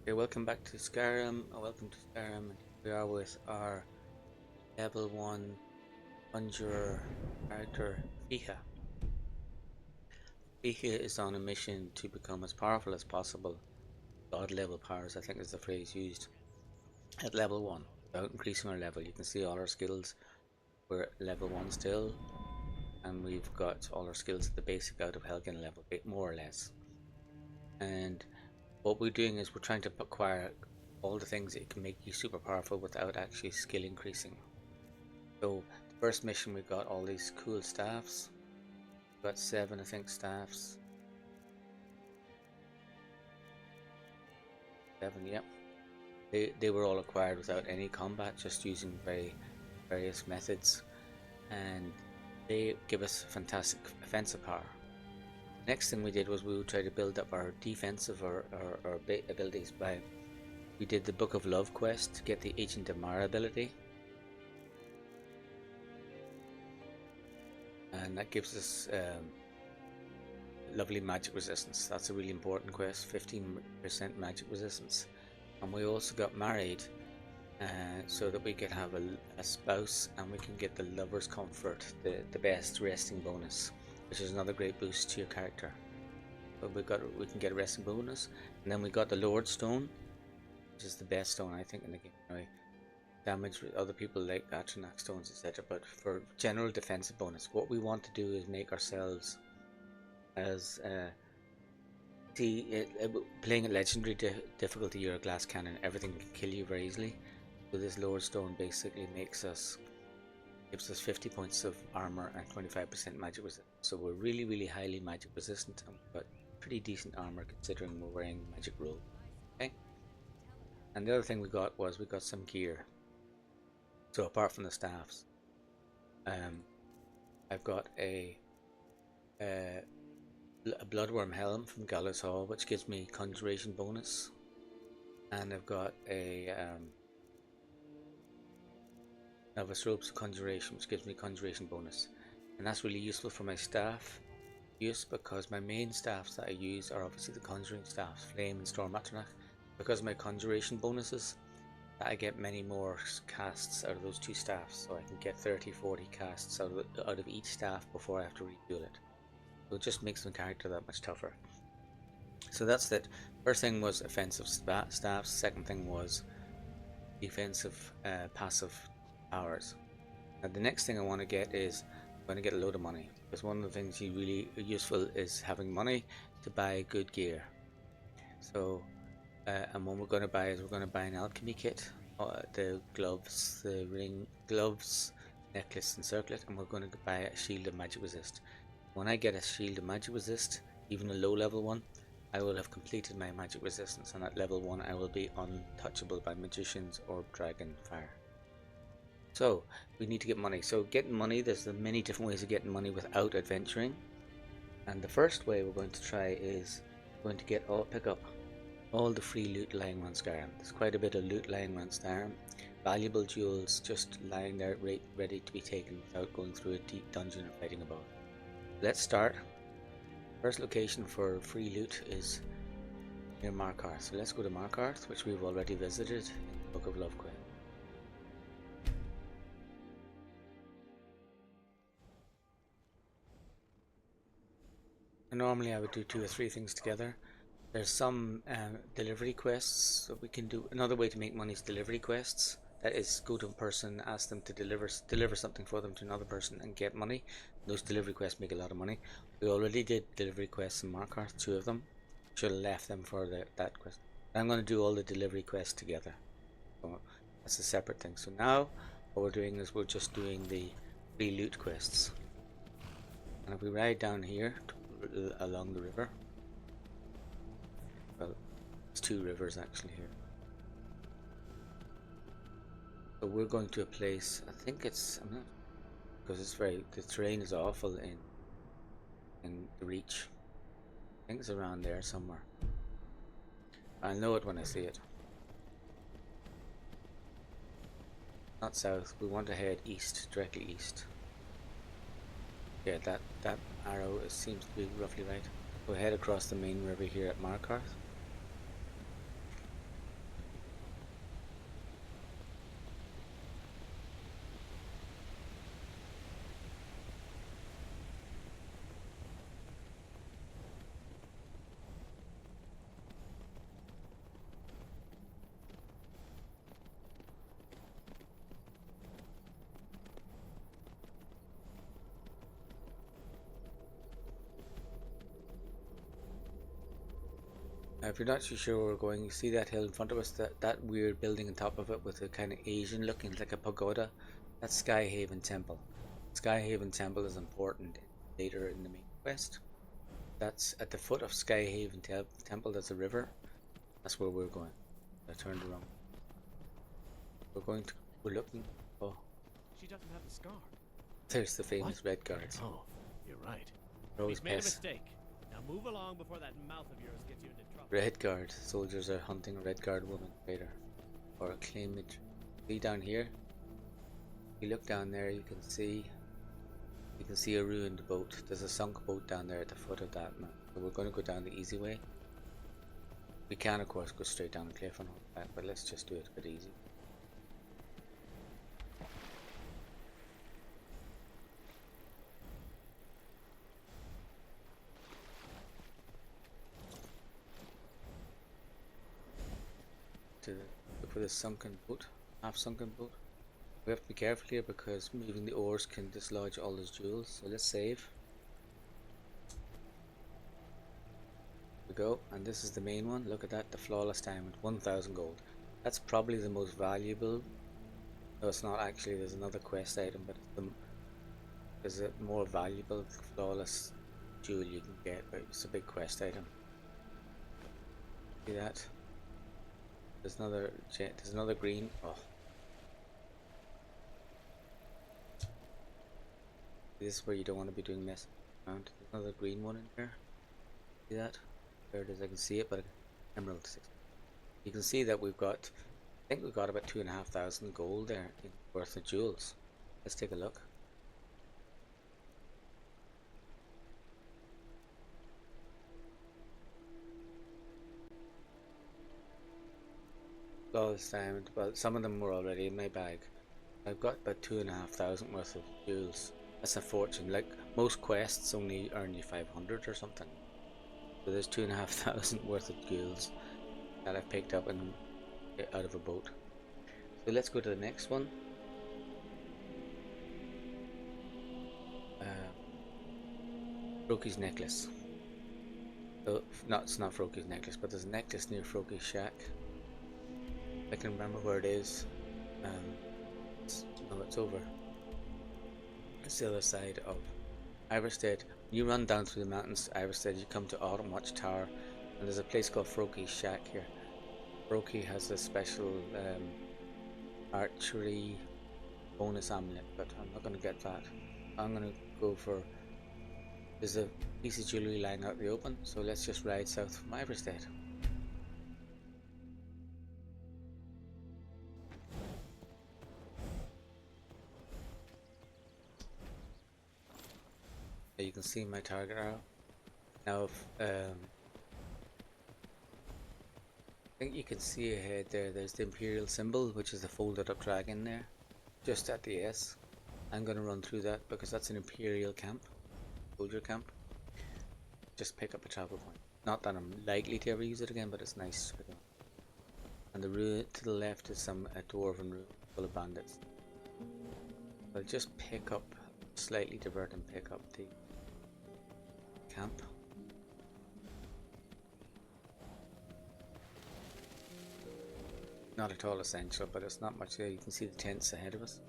Okay, welcome back to Skyrim, or welcome to Skyrim. We are with our level 1 conjurer character, Fiha. Fiha is on a mission to become as powerful as possible. God level powers, I think is the phrase used, at level 1. Without increasing our level, you can see all our skills. We're at level 1 still, and we've got all our skills at the basic out of Helgen level, more or less. And what we're doing is we're trying to acquire all the things that can make you super powerful without actually skill increasing. So the first mission we got all these cool staffs. We got 7 I think staffs. 7, yep. They were all acquired without any combat, just using various methods, and they give us fantastic offensive power. Next thing we did was we would try to build up our defensive or abilities by we did the Book of Love quest to get the Agent of Mara ability, and that gives us lovely magic resistance. That's a really important quest, 15% magic resistance. And we also got married so that we could have a spouse, and we can get the Lover's Comfort, the best resting bonus, which is another great boost to your character. But we can get a resting bonus, and then we got the Lord Stone, which is the best stone I think in the game. Right? Damage with other people like Atronach stones, etc. But for general defensive bonus, what we want to do is make ourselves as playing at legendary difficulty. You're a glass cannon, everything can kill you very easily. So this Lord Stone basically gives us 50 points of armor and 25% magic resistance. So we're really highly magic resistant, and we've got pretty decent armor considering we're wearing magic robe. Okay. And the other thing we got some gear. So apart from the staffs, I've got a bloodworm helm from Gallows Hall, which gives me conjuration bonus, and I've got a novice ropes of conjuration, which gives me conjuration bonus, and that's really useful for my staff use, because my main staffs that I use are obviously the conjuring staffs, Flame and Storm Atronach. Because of my conjuration bonuses, I get many more casts out of those two staffs, so I can get 30-40 casts out of each staff before I have to refuel it. So it just makes my character that much tougher. So that's it. First thing was offensive staffs, second thing was defensive passive powers. Now the next thing I want to get is I'm going to get a load of money, because one of the things you really useful is having money to buy good gear. So and what we're going to buy is we're going to buy an alchemy kit, the gloves, the ring, gloves, necklace and circlet, and we're going to buy a shield of magic resist. When I get a shield of magic resist, even a low level one, I will have completed my magic resistance, and at level 1 I will be untouchable by magicians or dragon fire. So we need to get money. So getting money, there's many different ways of getting money without adventuring, and the first way we're going to try is going to pick up all the free loot lying around Skyrim. There's quite a bit of loot lying around Skyrim, valuable jewels just lying there ready to be taken without going through a deep dungeon and fighting about. Let's start. First location for free loot is near Markarth, so let's go to Markarth, which we've already visited in the Book of Love quest. Normally I would do 2 or 3 things together. There's some delivery quests that we can do. Another way to make money is delivery quests. That is, go to a person, ask them to deliver something for them to another person and get money. Those delivery quests make a lot of money. We already did delivery quests in Markarth, 2 of them. Should have left them for that quest. I'm going to do all the delivery quests together. So that's a separate thing. So now what we're doing is we're just doing the free loot quests. And if we ride down here along the river, well, there's 2 rivers actually here. So we're going to a place, I think it's, I'm not, because it's the terrain is awful in the Reach. I think it's around there somewhere. I'll know it when I see it. Not south, we want to head east, directly east. Yeah, that arrow seems to be roughly right. We'll head across the main river here at Markarth. If you're not too sure where we're going, you see that hill in front of us, that weird building on top of it with a kind of Asian looking, like a pagoda? That's Skyhaven Temple. Skyhaven Temple is important later in the main quest. That's at the foot of Skyhaven Temple, there's a river. That's where we're going. I turned around. We're looking. Oh, She doesn't have the scar. there's the famous red guards. Oh, you're right. Rose We've made a Pest. mistake. Now move along before that mouth of yours gets you into trouble. Red guard. Soldiers are hunting a red guard woman trader. Or a claimant. See down here? If you look down there, you can see a ruined boat. There's a sunk boat down there at the foot of that mountain. So we're going to go down the easy way. We can of course go straight down the cliff and all that, but let's just do it a bit easy. To look for the sunken boat, half sunken boat. We have to be careful here because moving the oars can dislodge all those jewels. So let's save. We go, and this is the main one. Look at that, the flawless diamond, 1000 gold. That's probably the most valuable. No, it's not actually. There's another quest item, but there's a more valuable flawless jewel you can get, but it's a big quest item. See that? There's another green. Oh, this is where you don't want to be doing messing around. There's another green one in there. See that? There it is. I can see it, but Emerald 6. You can see that we've got. I think we've got about 2,500 gold there worth of jewels. Let's take a look. Flawless diamond. Well, some of them were already in my bag. I've got about 2,500 worth of jewels. That's a fortune. Like most quests only earn you 500 or something. So there's 2,500 worth of jewels that I've picked up out of a boat. So let's go to the next one. Froki's necklace. So it's not Froki's necklace, but there's a necklace near Froki's shack. I can remember where it is. It's over. It's the other side of Iverstead. You run down through the mountains to Iverstead, you come to Autumnwatch Tower, and there's a place called Froki's shack here. Froki has a special archery bonus amulet, but I'm not going to get that. I'm going to go for. There's a piece of jewellery lying out in the open, so let's just ride south from Iverstead. You can see my target arrow. Now, I think you can see ahead there, there's the Imperial symbol, which is the folded up dragon there, just at the S. I'm going to run through that because that's an Imperial camp, soldier camp. Just pick up a travel point. Not that I'm likely to ever use it again, but it's nice to pick up. And the ruin to the left is a dwarven ruin full of bandits. I'll just pick up, slightly divert and pick up the camp. Not at all essential, but it's not much there. You can see the tents ahead of us.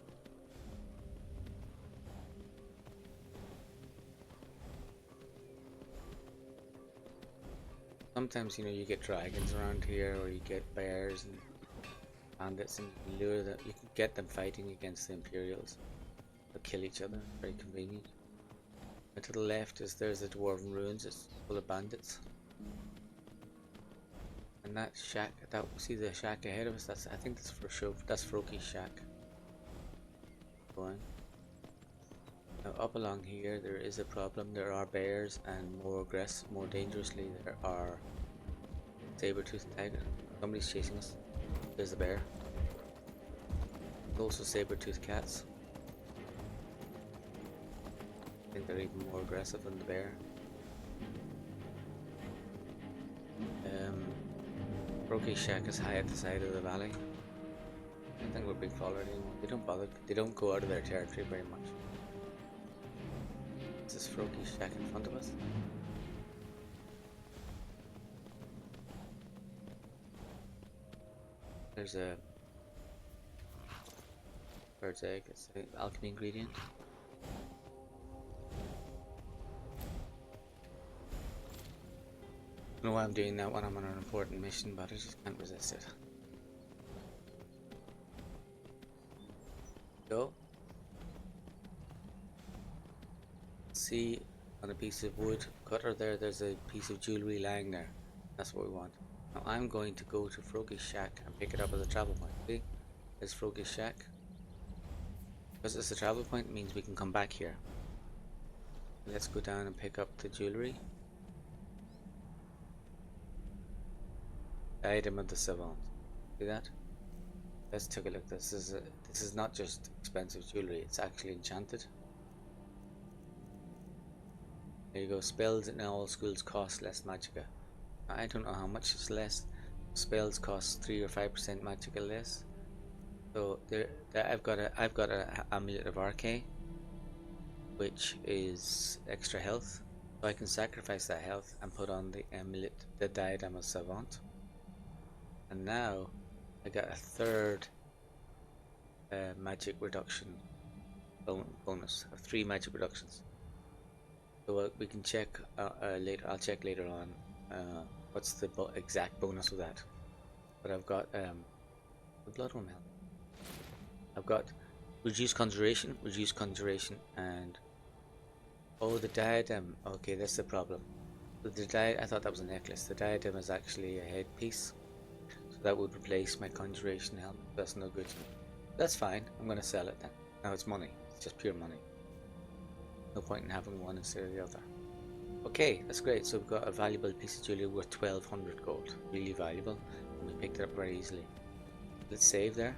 Sometimes, you know, you get dragons around here, or you get bears and bandits, and you can lure them. You can get them fighting against the Imperials. They'll kill each other. Very convenient. And to the left there's the dwarven ruins. It's full of bandits. And that shack, see the shack ahead of us? I think that's for sure. That's Froki's shack. Going. Now up along here, there is a problem. There are bears, and more dangerously, there are saber-toothed tiger. Somebody's chasing us. There's the bear. There's also saber-toothed cats. I think they're even more aggressive than the bear. Froki's shack is high at the side of the valley. I don't think we're being followed anymore. They don't bother. They don't go out of their territory very much. Is this Froki's shack in front of us? There's a bird's egg. It's an alchemy ingredient. I know why I'm doing that when I'm on an important mission, but I just can't resist it. Go. See on a piece of wood cutter there, there's a piece of jewellery lying there. That's what we want. Now I'm going to go to Froggy's shack and pick it up as a travel point. See? There's Froggy's shack. Because it's a travel point, it means we can come back here. Let's go down and pick up the jewellery. The item of the savant. See that? Let's take a look. This is not just expensive jewellery, it's actually enchanted. There you go. Spells in all schools cost less magicka. I don't know how much it's less. Spells cost 3 or 5% magicka less. So there I've got a amulet of RK, which is extra health. So I can sacrifice that health and put on the amulet, the diadem of savant. And now I got a third magic reduction bonus of 3 magic reductions. So we can check later. I'll check later on what's the exact bonus of that. But I've got the blood won't help. I've got reduced conjuration, and oh, the diadem. Okay, that's the problem. I thought that was a necklace. The diadem is actually a headpiece, so that would replace my conjuration helmet. That's no good to me. That's fine. I'm gonna sell it then. Now it's money. It's just pure money. No point in having one instead of the other. Okay, that's great. So we've got a valuable piece of jewelry worth 1200 gold. Really valuable. And we picked it up very easily. Let's save there.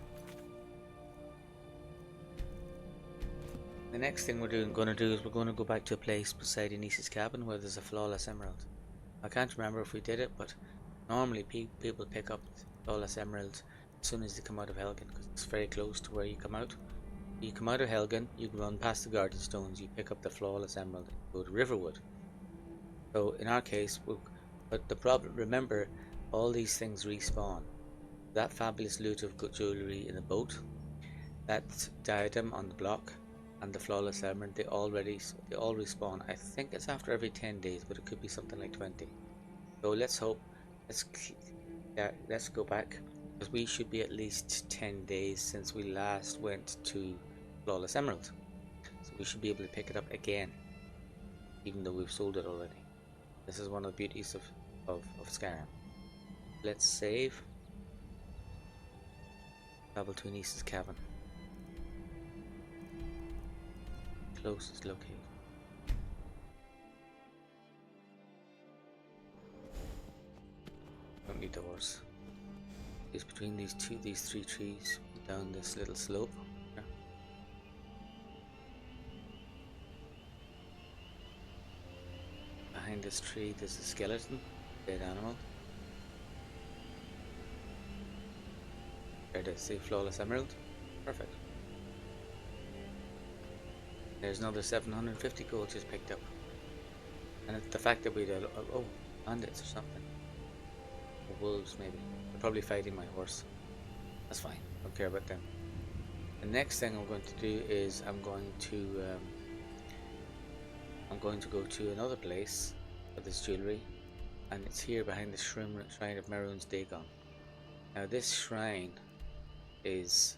The next thing we're going to do is we're going to go back to a place beside Anissa's cabin where there's a flawless emerald. I can't remember if we did it, but normally people pick up flawless emeralds as soon as they come out of Helgen, because it's very close to where you come out. You come out of Helgen, you run past the Guardian Stones, you pick up the flawless emerald and go to Riverwood. So in our case, but the problem, remember, all these things respawn. That fabulous loot of good jewellery in the boat, that diadem on the block, and the flawless emerald, they all respawn. I think it's after every 10 days, but it could be something like 20. So let's hope, let's go back, because we should be at least 10 days since we last went to flawless emerald. So we should be able to pick it up again, even though we've sold it already. This is one of the beauties of Skyrim. Let's save. Travel to Anissa's cabin. Closest location. Don't need the horse. It's between these 3 trees down this little slope. Yeah. Behind this tree there's a skeleton, dead animal. There it is, see, flawless emerald. Perfect. There's another 750 gold just picked up. And it's the fact that we did, oh, bandits or something. Or wolves maybe. They're probably fighting my horse. That's fine, don't care about them. The next thing I'm going to do is I'm going to go to another place for this jewellery. And it's here behind the shrine of Merun's Dagon. Now this shrine is,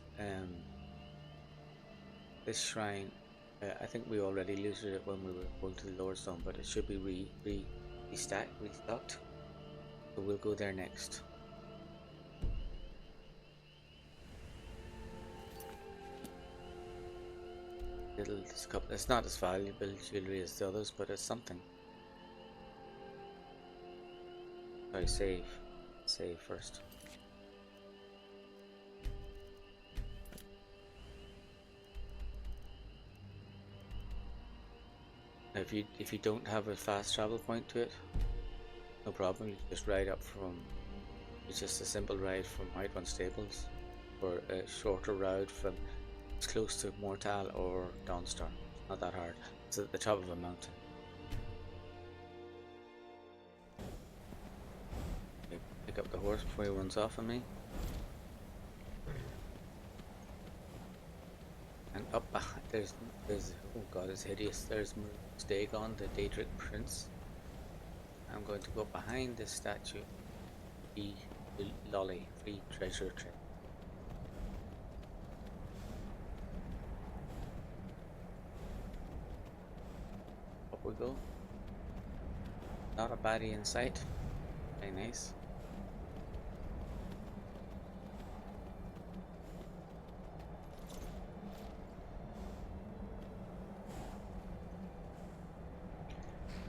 I think we already looted it when we were going to the Lord Stone, but it should be restocked. So we'll go there next. It's not as valuable jewelry as the others, but it's something. Sorry, save first. Now if you don't have a fast travel point to it, no problem. You just ride up from. It's just a simple ride from Whiterun Stables, or a shorter route from as close to Mortal or Dawnstar. It's not that hard. It's at the top of a mountain. Okay, pick up the horse before he runs off on me. up there's oh god, it's hideous. There's Dagon, the Daedric Prince. I'm going to go behind this statue. Free lolly, free treasure trip. Up we go. Not a baddie in sight. Very nice.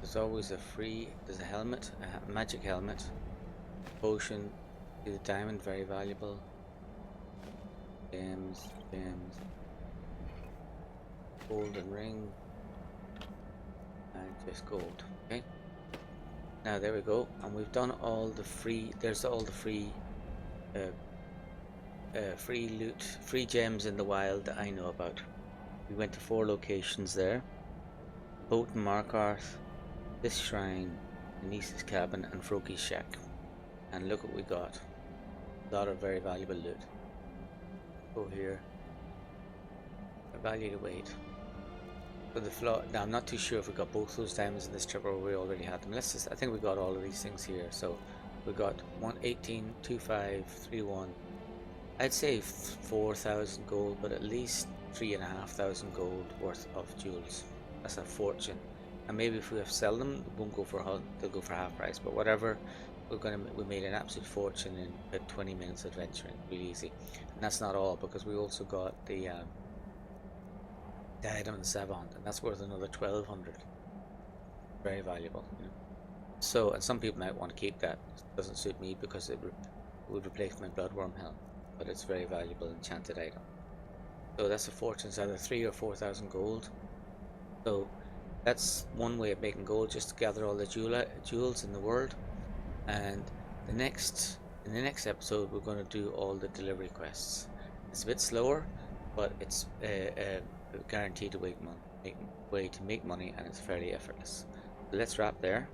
There's always there's a helmet, a magic helmet, potion, the diamond, very valuable, gems, golden ring, and just gold. Okay, now there we go, and we've done all the free, there's all the free free loot, free gems in the wild that I know about. We went to 4 locations there: Boat and Markarth, this shrine, Denise's cabin, and Froki's shack. And look what we got. A lot of very valuable loot. Go here. A value to wait. For the flaw, now I'm not too sure if we got both those diamonds in this trip or we already had them. Let's just, I think we got all of these things here. So we got 118, 25, 31. I'd say 4,000 gold, but at least 3,500 gold worth of jewels. That's a fortune. And maybe if we have to sell them, they won't go for they'll go for half price. But whatever, we made an absolute fortune in about 20 minutes adventuring, really easy. And that's not all, because we also got the item in Savant, and that's worth another 1,200. Very valuable, you know. So, and some people might want to keep that. It doesn't suit me because it would replace my bloodworm helm, but it's very valuable enchanted item. So that's a fortune. It's either 3,000 or 4,000 gold. So that's one way of making gold, just to gather all the jewels in the world. And in the next episode, we're going to do all the delivery quests. It's a bit slower, but it's a guaranteed way to make money, and it's fairly effortless. So let's wrap there.